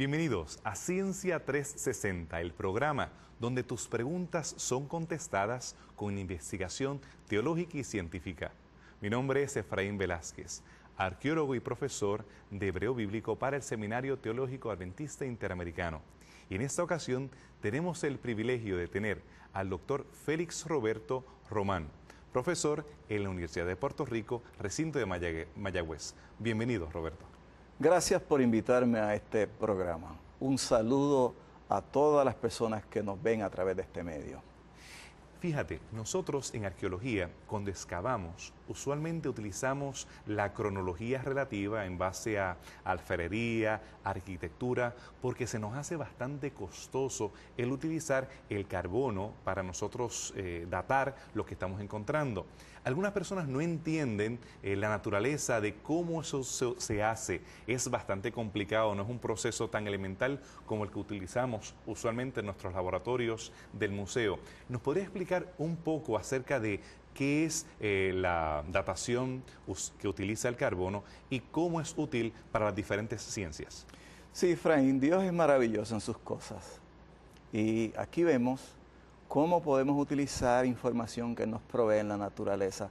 Bienvenidos a Ciencia 360, el programa donde tus preguntas son contestadas con investigación teológica y científica. Mi nombre es Efraín Velázquez, arqueólogo y profesor de hebreo bíblico para el Seminario Teológico Adventista Interamericano. Y en esta ocasión tenemos el privilegio de tener al doctor Félix Roberto Román, profesor en la Universidad de Puerto Rico, recinto de Mayagüez. Bienvenido, Roberto. Gracias por invitarme a este programa. Un saludo a todas las personas que nos ven a través de este medio. Fíjate, nosotros en arqueología, cuando excavamos, usualmente utilizamos la cronología relativa en base a alfarería, arquitectura, porque se nos hace bastante costoso el utilizar el carbono para nosotros datar lo que estamos encontrando. Algunas personas no entienden la naturaleza de cómo eso se hace. Es bastante complicado, no es un proceso tan elemental como el que utilizamos usualmente en nuestros laboratorios del museo. ¿Nos podría explicar un poco acerca de qué es la datación que utiliza el carbono y cómo es útil para las diferentes ciencias? Sí, Efraín, Dios es maravilloso en sus cosas. Y aquí vemos cómo podemos utilizar información que nos provee en la naturaleza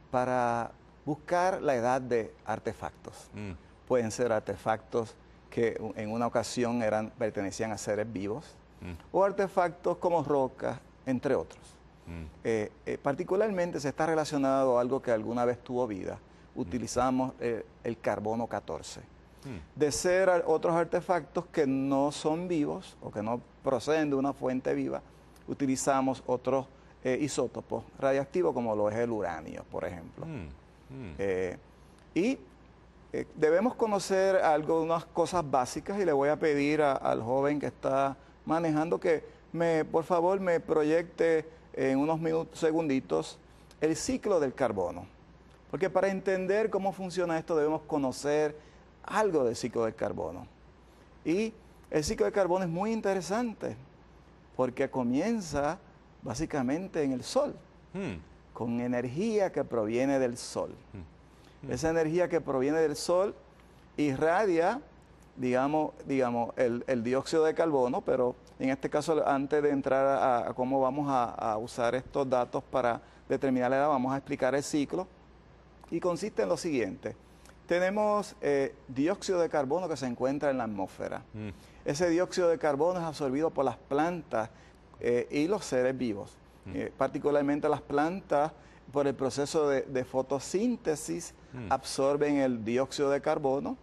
para buscar la edad de artefactos. Pueden ser artefactos que en una ocasión pertenecían a seres vivos, o artefactos como rocas, entre otros. Particularmente se está relacionado a algo que alguna vez tuvo vida. Utilizamos el carbono 14. De ser otros artefactos que no son vivos o que no proceden de una fuente viva, utilizamos otros isótopos radiactivos como lo es el uranio, por ejemplo. Debemos conocer unas cosas básicas, y le voy a pedir al joven que está manejando que por favor me proyecte en unos segunditos el ciclo del carbono. Porque para entender cómo funciona esto debemos conocer algo del ciclo del carbono. Y el ciclo del carbono es muy interesante porque comienza básicamente en el Sol, con energía que proviene del Sol. Esa energía que proviene del Sol irradia, digamos el dióxido de carbono, pero en este caso, antes de entrar a cómo vamos a usar estos datos para determinar la edad, vamos a explicar el ciclo. Y consiste en lo siguiente. Tenemos dióxido de carbono que se encuentra en la atmósfera. Ese dióxido de carbono es absorbido por las plantas y los seres vivos. Particularmente las plantas, por el proceso de fotosíntesis, absorben el dióxido de carbono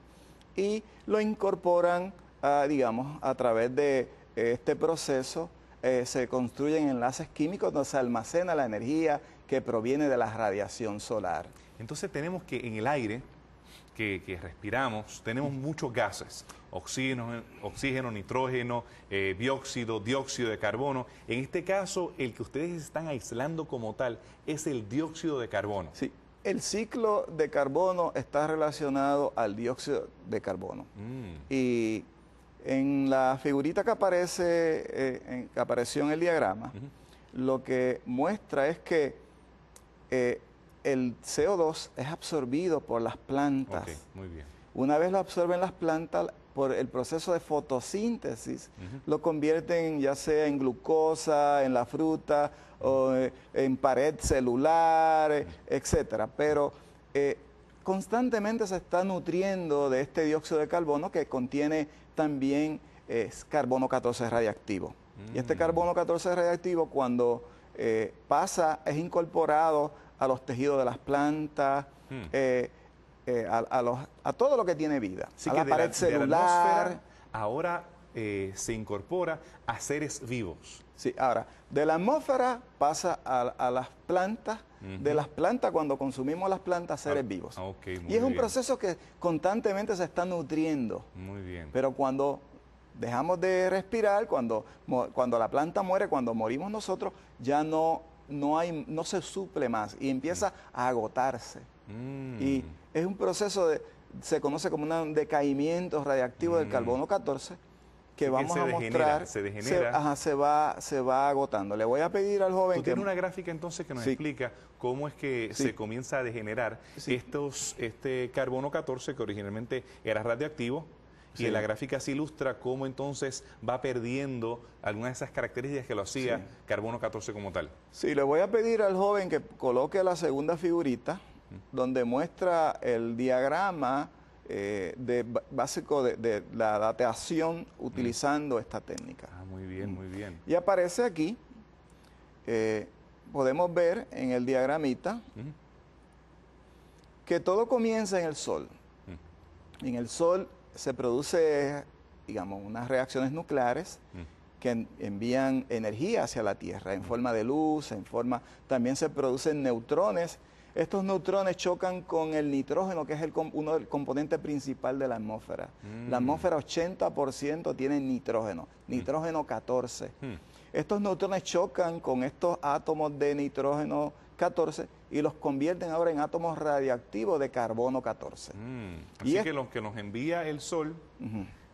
y lo incorporan, a través de este proceso. Se construyen enlaces químicos donde se almacena la energía que proviene de la radiación solar. Entonces tenemos que en el aire que respiramos, tenemos muchos gases, oxígeno, nitrógeno, dióxido de carbono. En este caso, el que ustedes están aislando como tal es el dióxido de carbono. Sí, el ciclo de carbono está relacionado al dióxido de carbono. Y en la figurita que apareció en el diagrama, lo que muestra es que el CO2 es absorbido por las plantas. Okay, muy bien. Una vez lo absorben las plantas, por el proceso de fotosíntesis, lo convierten ya sea en glucosa, en la fruta, o en pared celular, etcétera. Pero constantemente se está nutriendo de este dióxido de carbono que contiene también carbono 14 radiactivo. Y este carbono 14 radiactivo, cuando pasa, es incorporado a los tejidos de las plantas, a todo lo que tiene vida, así a que la pared celular. Ahora se incorpora a seres vivos. Sí, ahora, de la atmósfera pasa a las plantas, de las plantas, cuando consumimos las plantas, seres vivos. Y es un proceso que constantemente se está nutriendo. Muy bien. Pero cuando dejamos de respirar, cuando la planta muere, cuando morimos nosotros, ya no se suple más y empieza a agotarse. Y es un proceso se conoce como un decaimiento radiactivo del carbono 14, que vamos a mostrar, se va agotando. Le voy a pedir al joven que... Tiene una gráfica entonces que nos explica cómo es que se comienza a degenerar este carbono 14 que originalmente era radioactivo, Y en la gráfica se ilustra cómo entonces va perdiendo algunas de esas características que lo hacía carbono 14 como tal. Sí, le voy a pedir al joven que coloque la segunda figurita, donde muestra el diagrama básico de la datación utilizando esta técnica. Ah, muy bien, muy bien. Y aparece aquí, podemos ver en el diagramita que todo comienza en el Sol. En el Sol se produce, digamos, unas reacciones nucleares que envían energía hacia la Tierra en forma de luz, también se producen neutrones. Estos neutrones chocan con el nitrógeno, que es uno del componente principal de la atmósfera. La atmósfera 80% tiene nitrógeno, nitrógeno 14. Estos neutrones chocan con estos átomos de nitrógeno 14 y los convierten ahora en átomos radiactivos de carbono 14. Así que lo que nos envía el Sol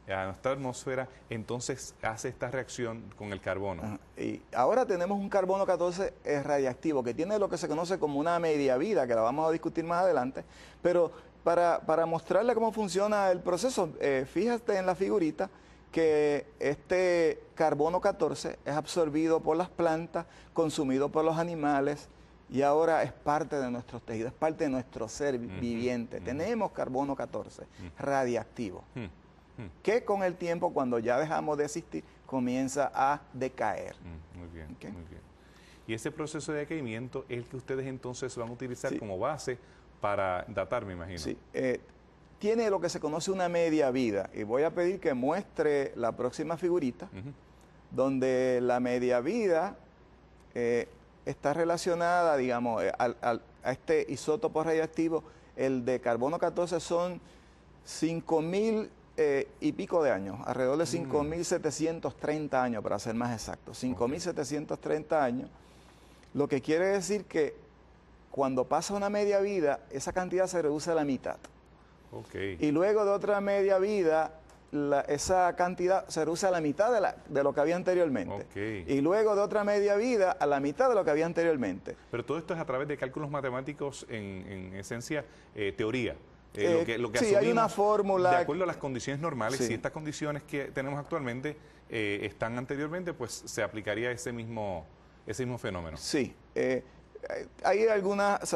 a nuestra atmósfera, entonces hace esta reacción con el carbono. Y ahora tenemos un carbono 14 radiactivo que tiene lo que se conoce como una media vida, que la vamos a discutir más adelante, pero para mostrarle cómo funciona el proceso, fíjate en la figurita que este carbono 14 es absorbido por las plantas, consumido por los animales, y ahora es parte de nuestros tejidos, es parte de nuestro ser viviente. Tenemos carbono 14 radiactivo, que con el tiempo, cuando ya dejamos de existir, comienza a decaer. Muy bien, muy bien. Y ese proceso de decaimiento es el que ustedes entonces van a utilizar como base para datar, me imagino. Sí, tiene lo que se conoce una media vida, y voy a pedir que muestre la próxima figurita, donde la media vida está relacionada, digamos, a este isótopo radiactivo. El de carbono 14 son 5.000 y pico de años, alrededor de 5.730 años, para ser más exacto. 5.730 años, lo que quiere decir que cuando pasa una media vida, esa cantidad se reduce a la mitad. Y luego de otra media vida, esa cantidad se reduce a la mitad de lo que había anteriormente. Y luego de otra media vida, a la mitad de lo que había anteriormente. Pero todo esto es a través de cálculos matemáticos, en esencia, teoría. Lo que sí, hay una fórmula. De acuerdo a las condiciones normales, si estas condiciones que tenemos actualmente están anteriormente, pues se aplicaría ese mismo fenómeno. Sí. Se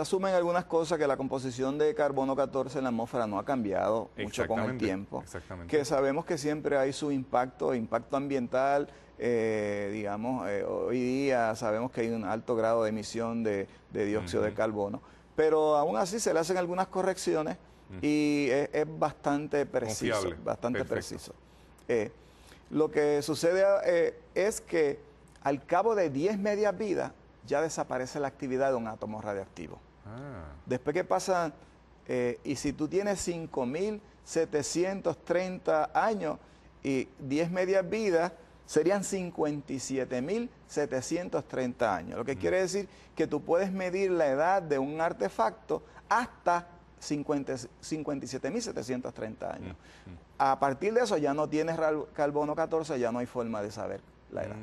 asumen algunas cosas, que la composición de carbono 14 en la atmósfera no ha cambiado mucho con el tiempo. Que sabemos que siempre hay su impacto ambiental. Digamos, hoy día sabemos que hay un alto grado de emisión de dióxido de carbono, pero aún así se le hacen algunas correcciones y es bastante preciso. Confiable. Bastante preciso. Lo que sucede es que al cabo de 10 medias vidas, ya desaparece la actividad de un átomo radioactivo. Después que pasan, y si tú tienes 5.730 años y 10 medias vidas, serían 57.730 años. Lo que quiere decir que tú puedes medir la edad de un artefacto hasta 57.730 años. A partir de eso ya no tienes carbono 14, ya no hay forma de saber la edad.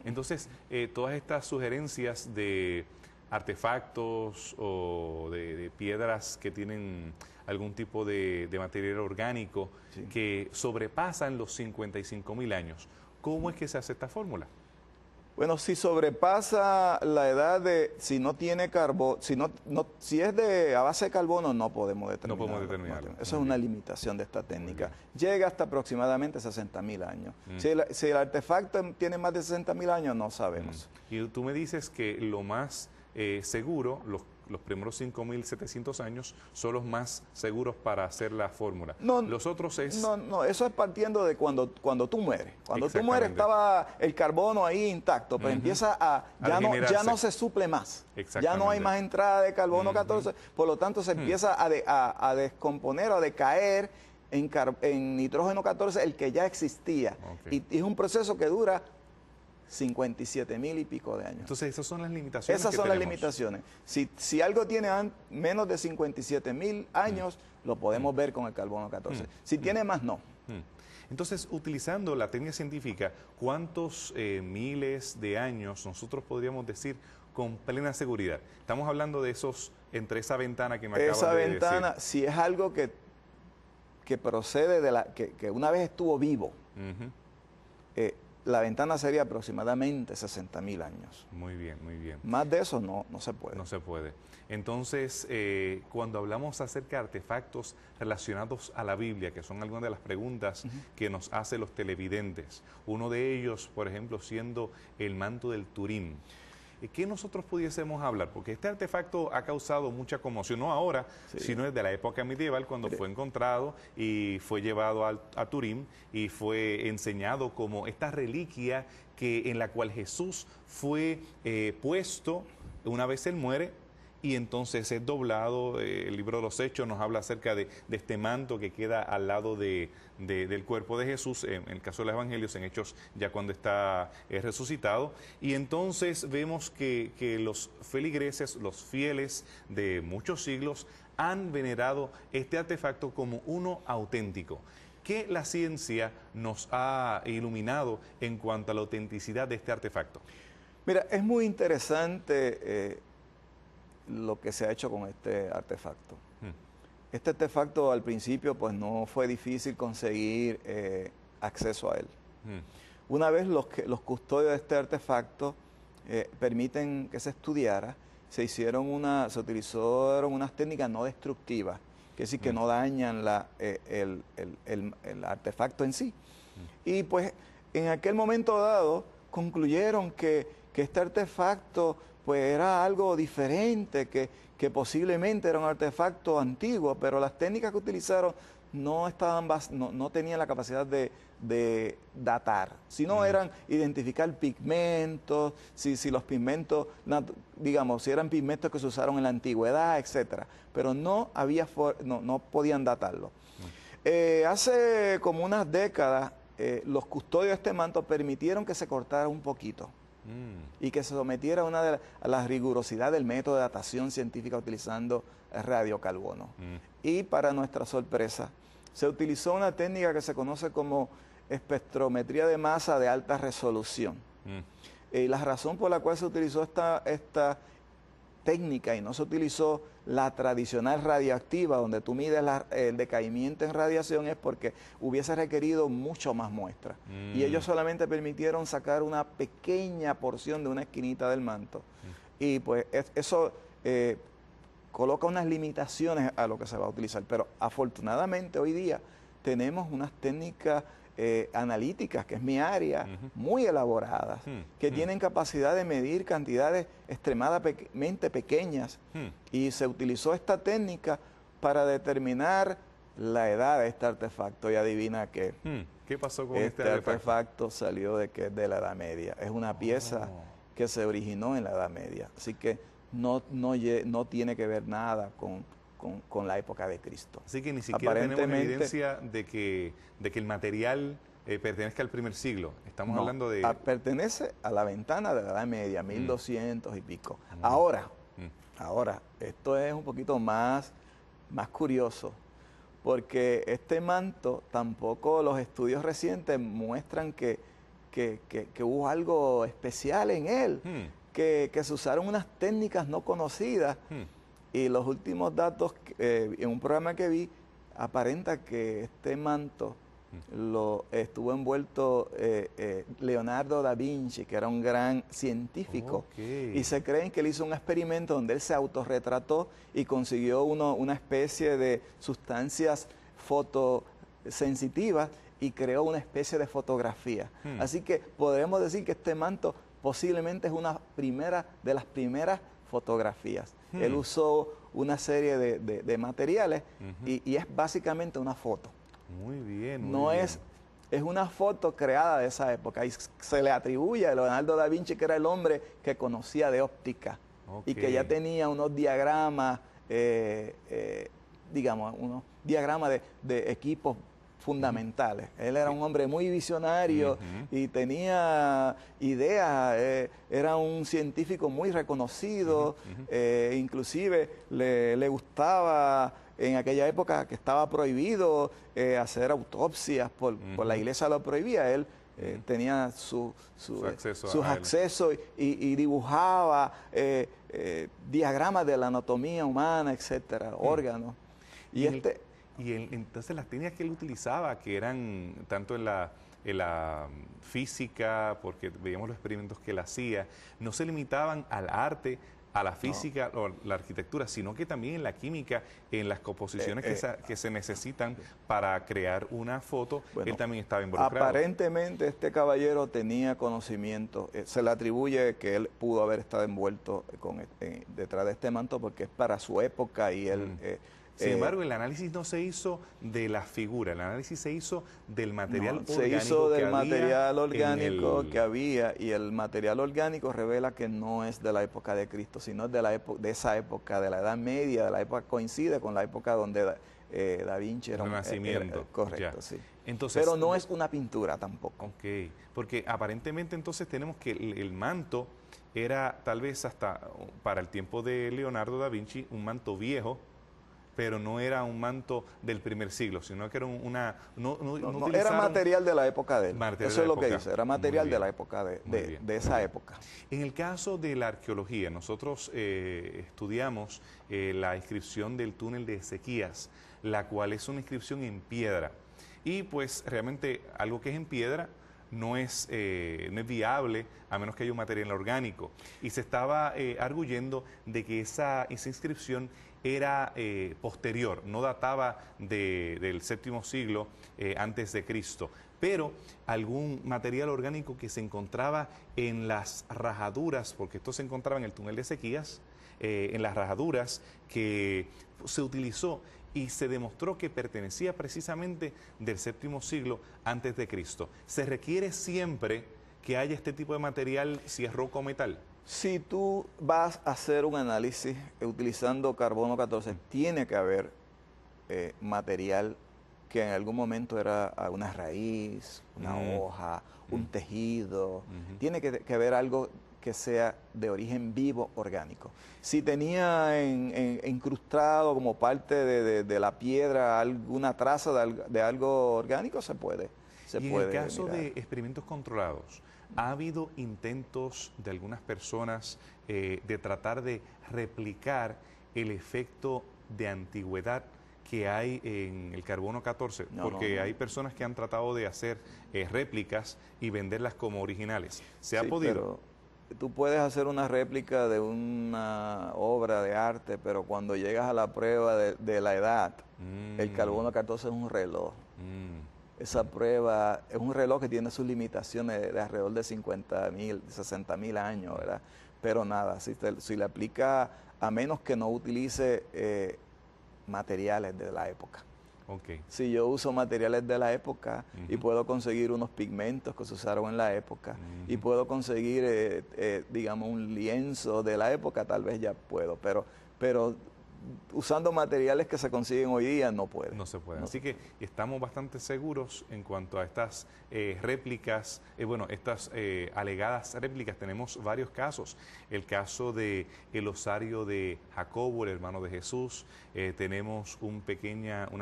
Entonces, todas estas sugerencias de artefactos o de piedras que tienen algún tipo de material orgánico que sobrepasan los 55.000 años, ¿cómo es que se hace esta fórmula? Bueno, si sobrepasa la edad si no tiene carbono, si es a base de carbono, no podemos determinarlo. No podemos determinarlo. Eso es una limitación de esta técnica. Llega hasta aproximadamente 60.000 años. Si el artefacto tiene más de 60.000 años, no sabemos. Y tú me dices que lo más seguro, los primeros 5.700 años son los más seguros para hacer la fórmula. Los otros es... No, eso es partiendo de cuando tú mueres. Cuando tú mueres estaba el carbono ahí intacto, pero empieza ya no se suple más. Ya no hay más entrada de carbono 14, por lo tanto se empieza a descomponer o a decaer en nitrógeno 14, el que ya existía. Y es un proceso que dura 57.000 y pico de años. Entonces, esas son las limitaciones. Esas son las limitaciones. Si algo tiene menos de 57.000 años, lo podemos ver con el carbono 14. Si tiene más, no. Entonces, utilizando la técnica científica, ¿cuántos miles de años nosotros podríamos decir con plena seguridad? Estamos hablando de entre esa ventana que me acabas de decir. Esa ventana, si es algo que que procede de que una vez estuvo vivo, la ventana sería aproximadamente 60.000 años. Muy bien, muy bien. Más de eso no se puede. No se puede. Entonces, cuando hablamos acerca de artefactos relacionados a la Biblia, que son algunas de las preguntas que nos hacen los televidentes, uno de ellos, por ejemplo, siendo el manto del Turín, ¿qué nosotros pudiésemos hablar? Porque este artefacto ha causado mucha conmoción, no ahora, sino desde la época medieval, cuando fue encontrado y fue llevado a Turín y fue enseñado como esta reliquia en la cual Jesús fue puesto una vez él muere, y entonces es doblado. El libro de los Hechos nos habla acerca de este manto que queda al lado del cuerpo de Jesús, en el caso de los evangelios, en Hechos ya cuando está resucitado, y entonces vemos que los feligreses, los fieles de muchos siglos, han venerado este artefacto como uno auténtico. ¿Qué la ciencia nos ha iluminado en cuanto a la autenticidad de este artefacto? Mira, es muy interesante lo que se ha hecho con este artefacto. Este artefacto al principio pues no fue difícil conseguir acceso a él. Una vez los custodios de este artefacto permiten que se estudiara, se utilizaron unas técnicas no destructivas, que sí que no dañan el artefacto en sí. Y pues en aquel momento dado concluyeron que este artefacto pues era algo diferente, que posiblemente era un artefacto antiguo, pero las técnicas que utilizaron no tenían la capacidad de datar, sino eran identificar pigmentos, si los pigmentos, digamos, si eran pigmentos que se usaron en la antigüedad, etcétera, pero no podían datarlo. Hace como unas décadas, los custodios de este manto permitieron que se cortara un poquito y que se sometiera a la rigurosidad del método de datación científica utilizando radiocarbono. Y para nuestra sorpresa, se utilizó una técnica que se conoce como espectrometría de masa de alta resolución. Y la razón por la cual se utilizó esta técnica y no se utilizó la tradicional radioactiva, donde tú mides el decaimiento en radiación, es porque hubiese requerido mucho más muestras. Y ellos solamente permitieron sacar una pequeña porción de una esquinita del manto. Y pues eso coloca unas limitaciones a lo que se va a utilizar. Pero afortunadamente hoy día tenemos unas técnicas analíticas, que es mi área, muy elaboradas, que tienen capacidad de medir cantidades extremadamente pequeñas, y se utilizó esta técnica para determinar la edad de este artefacto. Y adivina qué. ¿Qué pasó con este artefacto? Salió de la Edad Media. Es una pieza que se originó en la Edad Media, así que no tiene que ver nada con la época de Cristo. Así que ni siquiera tenemos evidencia de que el material pertenezca al primer siglo. Estamos hablando de... Pertenece a la ventana de la Edad Media, 1200 y pico. Ahora, esto es un poquito más curioso, porque este manto, tampoco los estudios recientes muestran que hubo algo especial en él, que se usaron unas técnicas no conocidas. Y los últimos datos, en un programa que vi, aparenta que este manto estuvo envuelto Leonardo da Vinci, que era un gran científico. Y se creen que él hizo un experimento donde él se autorretrató y consiguió una especie de sustancias fotosensitivas y creó una especie de fotografía. Así que podremos decir que este manto posiblemente es una de las primeras fotografías. Él usó una serie de materiales y es básicamente una foto. Muy bien. Es una foto creada de esa época y se le atribuye a Leonardo da Vinci, que era el hombre que conocía de óptica y que ya tenía unos diagramas, digamos, unos diagramas de equipos fundamentales. Él era un hombre muy visionario y tenía ideas, era un científico muy reconocido, inclusive le gustaba, en aquella época que estaba prohibido hacer autopsias, por la iglesia lo prohibía, él tenía sus accesos y dibujaba diagramas de la anatomía humana, etcétera, órganos. Y Y entonces las técnicas que él utilizaba, que eran tanto en la física, porque veíamos los experimentos que él hacía, no se limitaban al arte, a la física o la arquitectura, sino que también en la química, en las composiciones que se necesitan para crear una foto, bueno, él también estaba involucrado. Aparentemente este caballero tenía conocimiento, se le atribuye que él pudo haber estado envuelto detrás de este manto porque es para su época y él... Sin embargo, el análisis no se hizo de la figura, el análisis se hizo del material orgánico. Se hizo del material orgánico que había, y el material orgánico revela que no es de la época de Cristo, sino es de esa época, de la Edad Media, de la época coincide con la época donde Da Vinci era un Renacimiento. Correcto, ya. Sí. Entonces, pero no es una pintura tampoco. Ok, porque aparentemente entonces tenemos que el manto era tal vez hasta para el tiempo de Leonardo da Vinci un manto viejo, pero no era un manto del primer siglo, sino que era no era material de la época de él. Eso es lo que dice, era material de la época de esa época. En el caso de la arqueología, nosotros estudiamos la inscripción del túnel de Ezequías, la cual es una inscripción en piedra. Y pues realmente algo que es en piedra no es viable a menos que haya un material orgánico. Y se estaba arguyendo de que esa inscripción era posterior, no databa del séptimo siglo antes de Cristo, pero algún material orgánico que se encontraba en las rajaduras, porque esto se encontraba en el túnel de Ezequías, en las rajaduras que se utilizó y se demostró que pertenecía precisamente del séptimo siglo antes de Cristo. ¿Se requiere siempre que haya este tipo de material si es roca o metal? Si tú vas a hacer un análisis utilizando carbono 14, tiene que haber material que en algún momento era una raíz, una hoja, un tejido. Tiene que haber algo que sea de origen vivo orgánico. Si tenía incrustado como parte de la piedra alguna traza de algo orgánico, se puede. Y en el caso de experimentos controlados, ¿ha habido intentos de algunas personas de tratar de replicar el efecto de antigüedad que hay en el carbono 14? Porque hay personas que han tratado de hacer réplicas y venderlas como originales. ¿Se ha podido? Pero tú puedes hacer una réplica de una obra de arte, pero cuando llegas a la prueba de la edad, el carbono 14 es un reloj. Esa prueba es un reloj que tiene sus limitaciones de alrededor de 50.000, 60.000 años, ¿verdad? Pero nada, si le aplica, a menos que no utilice materiales de la época. Okay. Si yo uso materiales de la época y puedo conseguir unos pigmentos que se usaron en la época y puedo conseguir, digamos, un lienzo de la época, tal vez ya puedo, pero usando materiales que se consiguen hoy día no puede. No se puede. Así que estamos bastante seguros en cuanto a estas réplicas, estas alegadas réplicas. Tenemos varios casos. El caso de el osario de Jacobo, el hermano de Jesús. Tenemos una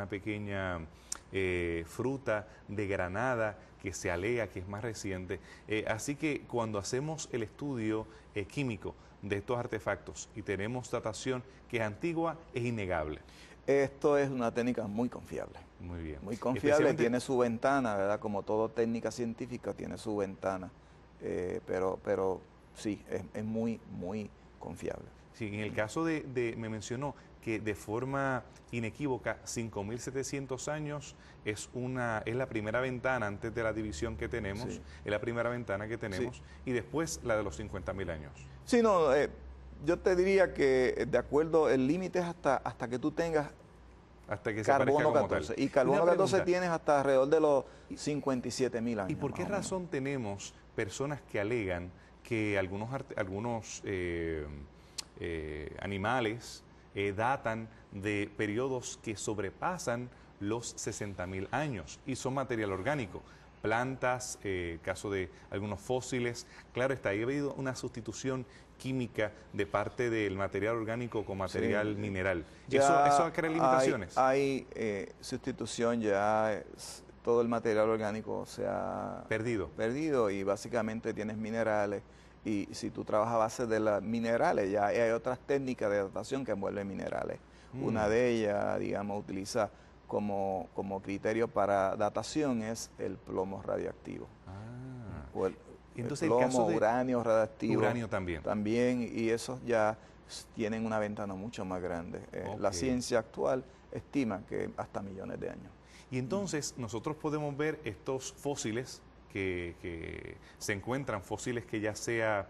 pequeña fruta de Granada que se alega que es más reciente. Así que cuando hacemos el estudio químico de estos artefactos y tenemos datación que es antigua, es innegable. Esto es una técnica muy confiable. Muy bien. Muy confiable, tiene su ventana, ¿verdad? Como toda técnica científica tiene su ventana, pero sí, es muy, muy confiable. Sí, en el caso me mencionó que de forma inequívoca, 5.700 años es la primera ventana antes de la división que tenemos, es la primera ventana que tenemos, y después la de los 50.000 años. Sí, no, yo te diría que de acuerdo, el límite es hasta que tú tengas hasta que carbono 14. Y carbono 14 tienes hasta alrededor de los 57.000 años. ¿Y por qué razón tenemos personas que alegan que algunos animales datan de periodos que sobrepasan los 60.000 años y son material orgánico? Plantas, caso de algunos fósiles, claro está, ahí ha habido una sustitución química de parte del material orgánico con material mineral. ¿Eso crea limitaciones? Hay sustitución, todo el material orgánico se ha perdido y básicamente tienes minerales, y si tú trabajas a base de los minerales, ya hay otras técnicas de datación que envuelven minerales. Una de ellas, digamos, utiliza como criterio para datación es el plomo radioactivo. O el Entonces, plomo, el caso de uranio radioactivo. uranio también. También, y esos ya tienen una ventana mucho más grande. La ciencia actual estima que hasta millones de años. Y entonces nosotros podemos ver estos fósiles que se encuentran, fósiles que ya sea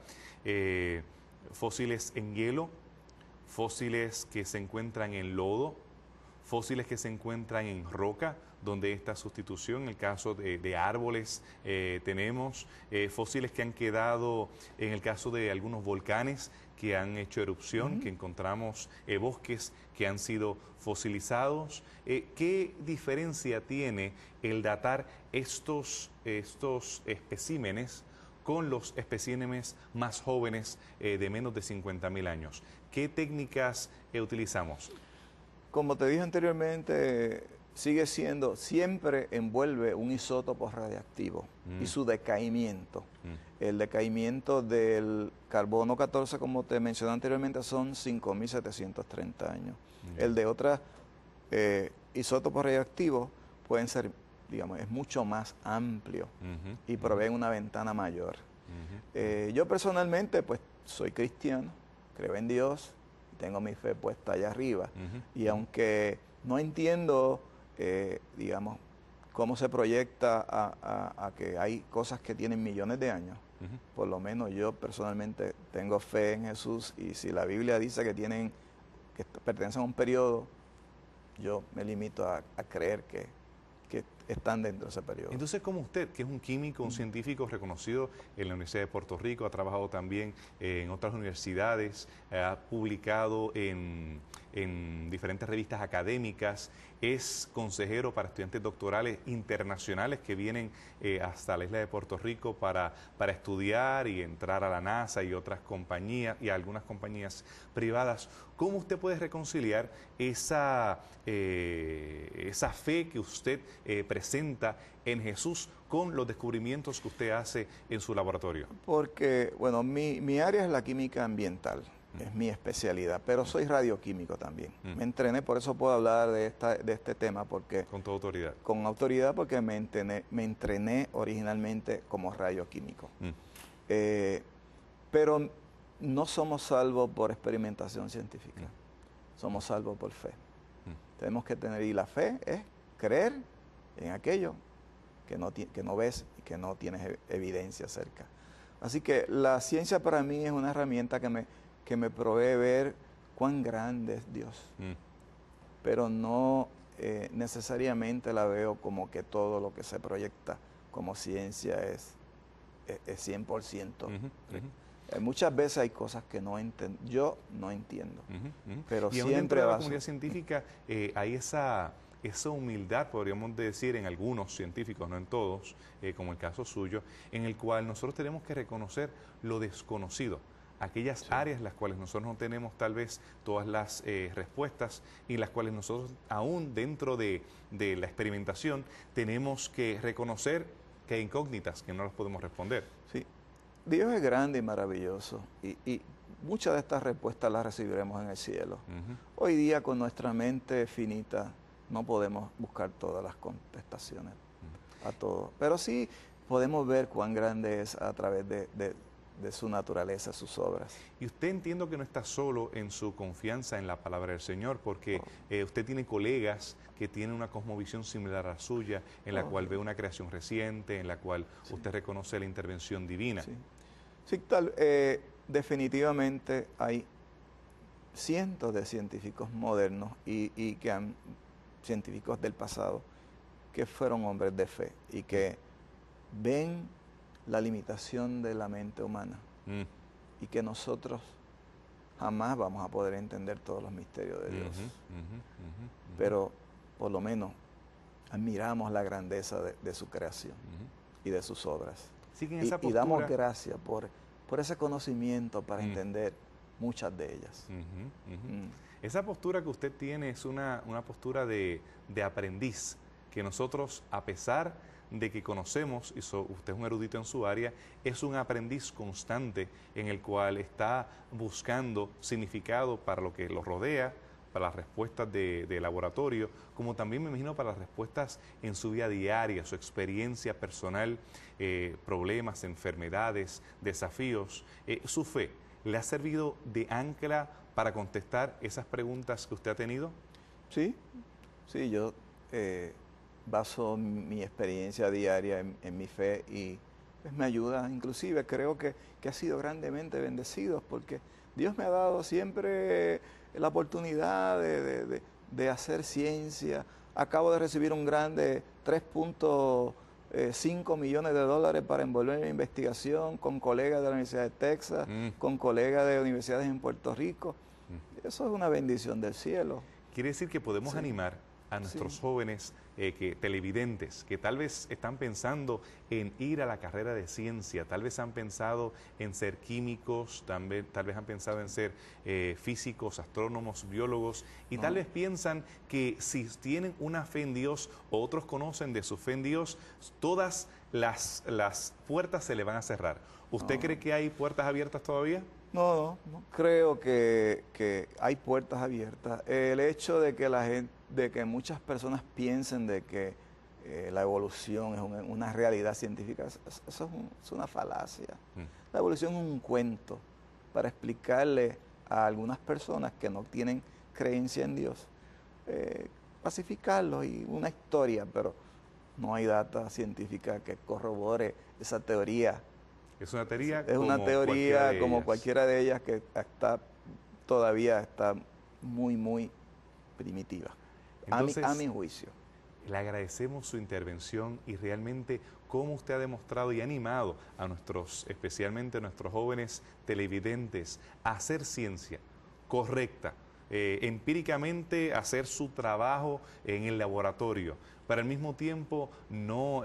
fósiles en hielo, fósiles que se encuentran en lodo, fósiles que se encuentran en roca, donde esta sustitución, en el caso de árboles, tenemos fósiles que han quedado, en el caso de algunos volcanes que han hecho erupción, que encontramos bosques que han sido fosilizados. ¿Qué diferencia tiene el datar estos especímenes con los especímenes más jóvenes de menos de 50.000 años? ¿Qué técnicas utilizamos? Como te dije anteriormente, sigue siendo, siempre envuelve un isótopo radiactivo y su decaimiento. El decaimiento del carbono 14, como te mencioné anteriormente, son 5.730 años. El de otros isótopos radioactivos pueden ser, digamos, es mucho más amplio y proveen una ventana mayor. Yo personalmente, pues, soy cristiano, creo en Dios, tengo mi fe puesta allá arriba. Y aunque no entiendo, digamos, cómo se proyecta a que hay cosas que tienen millones de años, por lo menos yo personalmente tengo fe en Jesús, y si la Biblia dice que pertenecen a un periodo, yo me limito a creer que están dentro de ese periodo. Entonces, como usted, que es un químico, un científico reconocido en la Universidad de Puerto Rico, ha trabajado también en otras universidades, ha publicado en diferentes revistas académicas, es consejero para estudiantes doctorales internacionales que vienen hasta la isla de Puerto Rico para estudiar y entrar a la NASA y otras compañías y a algunas compañías privadas. ¿Cómo usted puede reconciliar esa fe que usted presenta en Jesús con los descubrimientos que usted hace en su laboratorio? Porque, bueno, mi área es la química ambiental, es mi especialidad, pero soy radioquímico también. Me entrené, por eso puedo hablar de este tema, porque... Con toda autoridad. Con autoridad, porque me entrené originalmente como radioquímico. Pero no somos salvos por experimentación científica, somos salvos por fe. Tenemos que tener, y la fe es creer en aquello que no ves y que no tienes evidencia cerca. Así que la ciencia para mí es una herramienta que me provee ver cuán grande es Dios, pero no necesariamente la veo como que todo lo que se proyecta como ciencia es 100%. Muchas veces hay cosas que yo no entiendo, pero y siempre dentro de la comunidad científica hay esa humildad, podríamos decir, en algunos científicos, no en todos, como el caso suyo, en el cual nosotros tenemos que reconocer lo desconocido, aquellas áreas en las cuales nosotros no tenemos tal vez todas las respuestas, y las cuales nosotros aún dentro de la experimentación tenemos que reconocer que hay incógnitas que no las podemos responder. Sí. Dios es grande y maravilloso, y muchas de estas respuestas las recibiremos en el cielo. Hoy día, con nuestra mente finita, no podemos buscar todas las contestaciones a todo, pero sí podemos ver cuán grande es a través de su naturaleza, sus obras. Y usted, entiendo que no está solo en su confianza en la palabra del Señor, porque usted tiene colegas que tienen una cosmovisión similar a la suya, en la cual ve una creación reciente, en la cual usted reconoce la intervención divina. Sí, definitivamente hay cientos de científicos modernos y científicos del pasado que fueron hombres de fe y que ven la limitación de la mente humana y que nosotros jamás vamos a poder entender todos los misterios de Dios. Pero por lo menos admiramos la grandeza de su creación y de sus obras. Sí, que en esa postura... y damos gracias por ese conocimiento para entender muchas de ellas. Esa postura que usted tiene es una postura de aprendiz, que nosotros, a pesar de que conocemos, y usted es un erudito en su área, es un aprendiz constante en el cual está buscando significado para lo que lo rodea, para las respuestas de laboratorio, como también me imagino para las respuestas en su vida diaria, su experiencia personal, problemas, enfermedades, desafíos. ¿Su fe le ha servido de ancla para contestar esas preguntas que usted ha tenido? Sí, sí, yo baso mi experiencia diaria en mi fe y pues, me ayuda. Inclusive creo que ha sido grandemente bendecido porque Dios me ha dado siempre la oportunidad de hacer ciencia. Acabo de recibir un grande 3.5 millones de dólares para envolver en investigación con colegas de la Universidad de Texas, con colegas de universidades en Puerto Rico. Eso es una bendición del cielo. Quiere decir que podemos animar a nuestros jóvenes televidentes que tal vez están pensando en ir a la carrera de ciencia, tal vez han pensado en ser químicos, tal vez han pensado en ser físicos, astrónomos, biólogos, y tal vez piensan que si tienen una fe en Dios o otros conocen de su fe en Dios, todas las puertas se le van a cerrar. ¿Usted cree que hay puertas abiertas todavía? No creo que hay puertas abiertas. El hecho de que muchas personas piensen de que la evolución es una realidad científica, eso es una falacia. La evolución es un cuento para explicarle a algunas personas que no tienen creencia en Dios, pacificarlos y una historia, pero no hay data científica que corrobore esa teoría. Es una teoría como cualquiera de ellas que todavía está muy primitiva. Entonces, a mi juicio. Le agradecemos su intervención y realmente cómo usted ha demostrado y animado a especialmente a nuestros jóvenes televidentes a hacer ciencia correcta, empíricamente hacer su trabajo en el laboratorio, pero al mismo tiempo no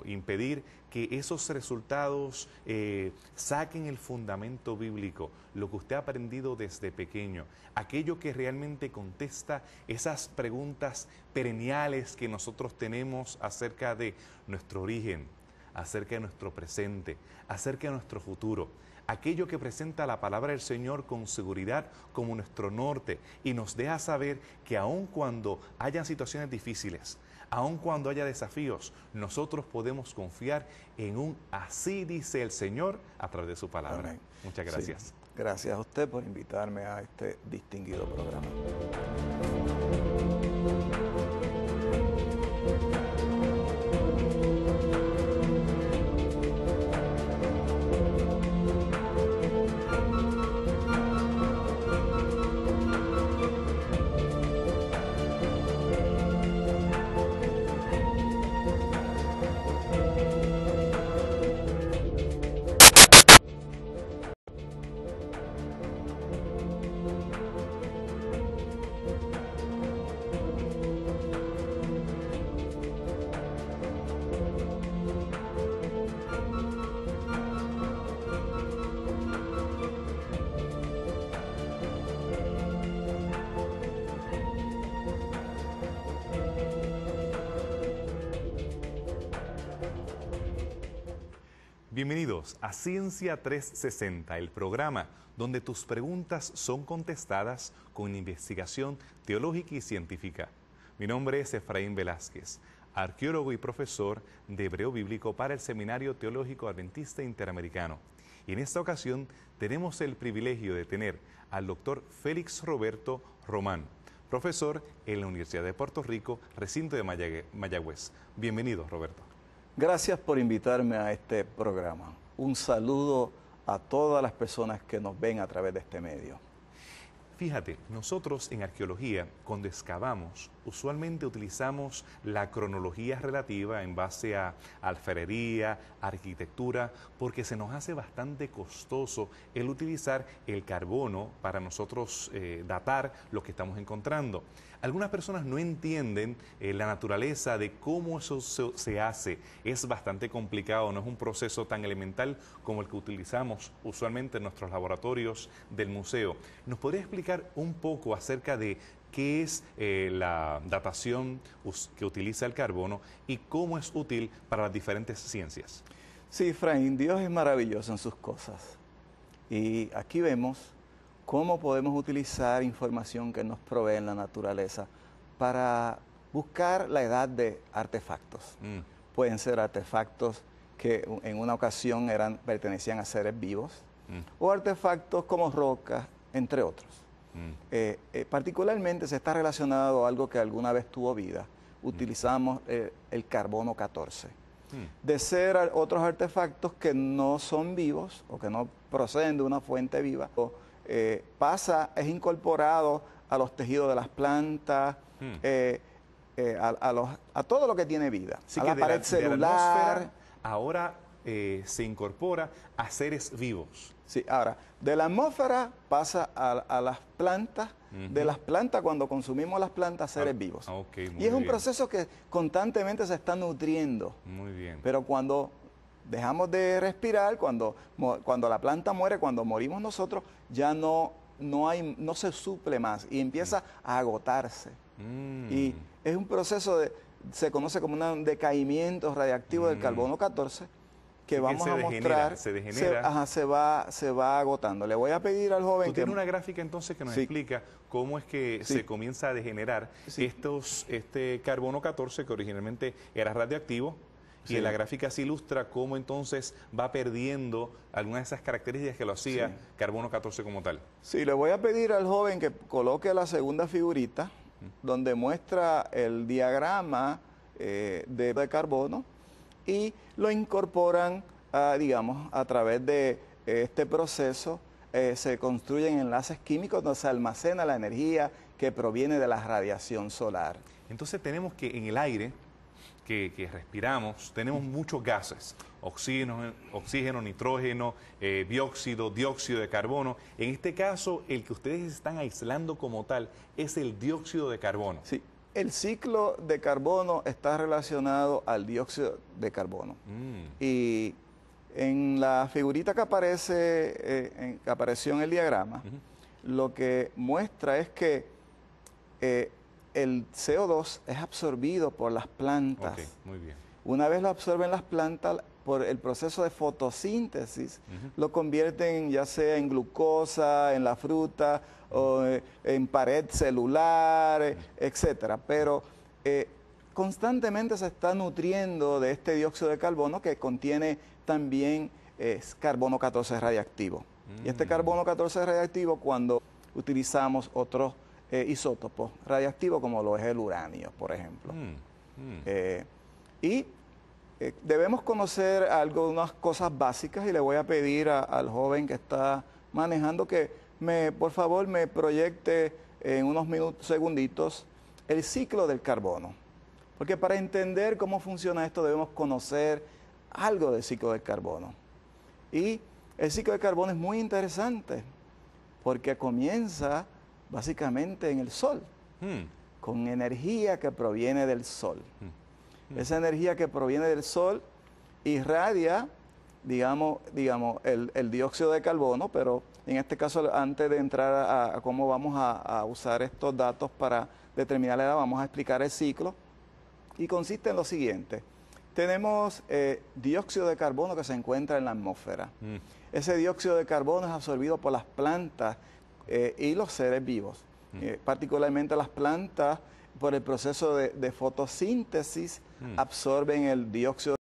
impedir que esos resultados saquen el fundamento bíblico, lo que usted ha aprendido desde pequeño, aquello que realmente contesta esas preguntas perenniales que nosotros tenemos acerca de nuestro origen, acerca de nuestro presente, acerca de nuestro futuro. Aquello que presenta la palabra del Señor con seguridad como nuestro norte y nos deja saber que aun cuando hayan situaciones difíciles, aun cuando haya desafíos, nosotros podemos confiar en un así dice el Señor a través de su palabra. Amén. Muchas gracias. Sí. Gracias a usted por invitarme a este distinguido programa. Bienvenidos a Ciencia 360, el programa donde tus preguntas son contestadas con investigación teológica y científica. Mi nombre es Efraín Velázquez, arqueólogo y profesor de Hebreo Bíblico para el Seminario Teológico Adventista Interamericano. Y en esta ocasión tenemos el privilegio de tener al doctor Félix Roberto Román, profesor en la Universidad de Puerto Rico, recinto de Mayagüez. Bienvenido, Roberto. Gracias por invitarme a este programa. Un saludo a todas las personas que nos ven a través de este medio. Fíjate, nosotros en arqueología, cuando excavamos, usualmente utilizamos la cronología relativa en base a alfarería, arquitectura, porque se nos hace bastante costoso el utilizar el carbono para nosotros datar lo que estamos encontrando. Algunas personas no entienden la naturaleza de cómo eso se hace. Es bastante complicado, no es un proceso tan elemental como el que utilizamos usualmente en nuestros laboratorios del museo. ¿Nos podría explicar un poco acerca de qué es la datación que utiliza el carbono y cómo es útil para las diferentes ciencias? Sí, Efraín, Dios es maravilloso en sus cosas. Y aquí vemos cómo podemos utilizar información que nos provee la naturaleza para buscar la edad de artefactos. Pueden ser artefactos que en una ocasión pertenecían a seres vivos, o artefactos como rocas, entre otros. Particularmente se está relacionado a algo que alguna vez tuvo vida. Utilizamos el carbono 14. De ser otros artefactos que no son vivos o que no proceden de una fuente viva, es incorporado a los tejidos de las plantas, a todo lo que tiene vida, Así a que la pared celular. Ahora se incorpora a seres vivos. Sí, ahora, de la atmósfera pasa a las plantas, de las plantas, cuando consumimos las plantas, seres vivos. Okay, y es un proceso que constantemente se está nutriendo. Muy bien. Pero cuando dejamos de respirar, cuando la planta muere, cuando morimos nosotros, ya no se suple más y empieza a agotarse. Y es un proceso se conoce como un decaimiento radiactivo del carbono 14, que vamos a mostrar, se degenera. se va agotando. Le voy a pedir al joven Tú tienes una gráfica entonces que nos explica cómo es que se comienza a degenerar este carbono 14 que originalmente era radioactivo, y en la gráfica se ilustra cómo entonces va perdiendo algunas de esas características que lo hacía carbono 14 como tal. Sí, le voy a pedir al joven que coloque la segunda figurita, donde muestra el diagrama de carbono, y lo incorporan, digamos, a través de este proceso. Se construyen enlaces químicos donde se almacena la energía que proviene de la radiación solar. Entonces tenemos que en el aire que respiramos tenemos muchos gases: oxígeno, nitrógeno, dióxido de carbono. En este caso, el que ustedes están aislando como tal es el dióxido de carbono. Sí. El ciclo de carbono está relacionado al dióxido de carbono. Y en la figurita que apareció en el diagrama, lo que muestra es que el CO2 es absorbido por las plantas. Muy bien. Una vez lo absorben las plantas, por el proceso de fotosíntesis, lo convierten ya sea en glucosa, en la fruta, o en pared celular, etcétera. Pero constantemente se está nutriendo de este dióxido de carbono, que contiene también carbono 14 radiactivo. Y este carbono 14 radiactivo, cuando utilizamos otros isótopos radiactivos, como lo es el uranio, por ejemplo. Debemos conocer unas cosas básicas, y le voy a pedir al joven que está manejando que por favor me proyecte en unos segunditos el ciclo del carbono. Porque para entender cómo funciona esto debemos conocer algo del ciclo del carbono. Y el ciclo del carbono es muy interesante porque comienza básicamente en el Sol, con energía que proviene del Sol. Esa energía que proviene del Sol irradia, digamos el dióxido de carbono, pero en este caso, antes de entrar a cómo vamos a usar estos datos para determinar la edad, vamos a explicar el ciclo, y consiste en lo siguiente. Tenemos dióxido de carbono que se encuentra en la atmósfera. Ese dióxido de carbono es absorbido por las plantas y los seres vivos. Particularmente las plantas, por el proceso de fotosíntesis, absorben el dióxido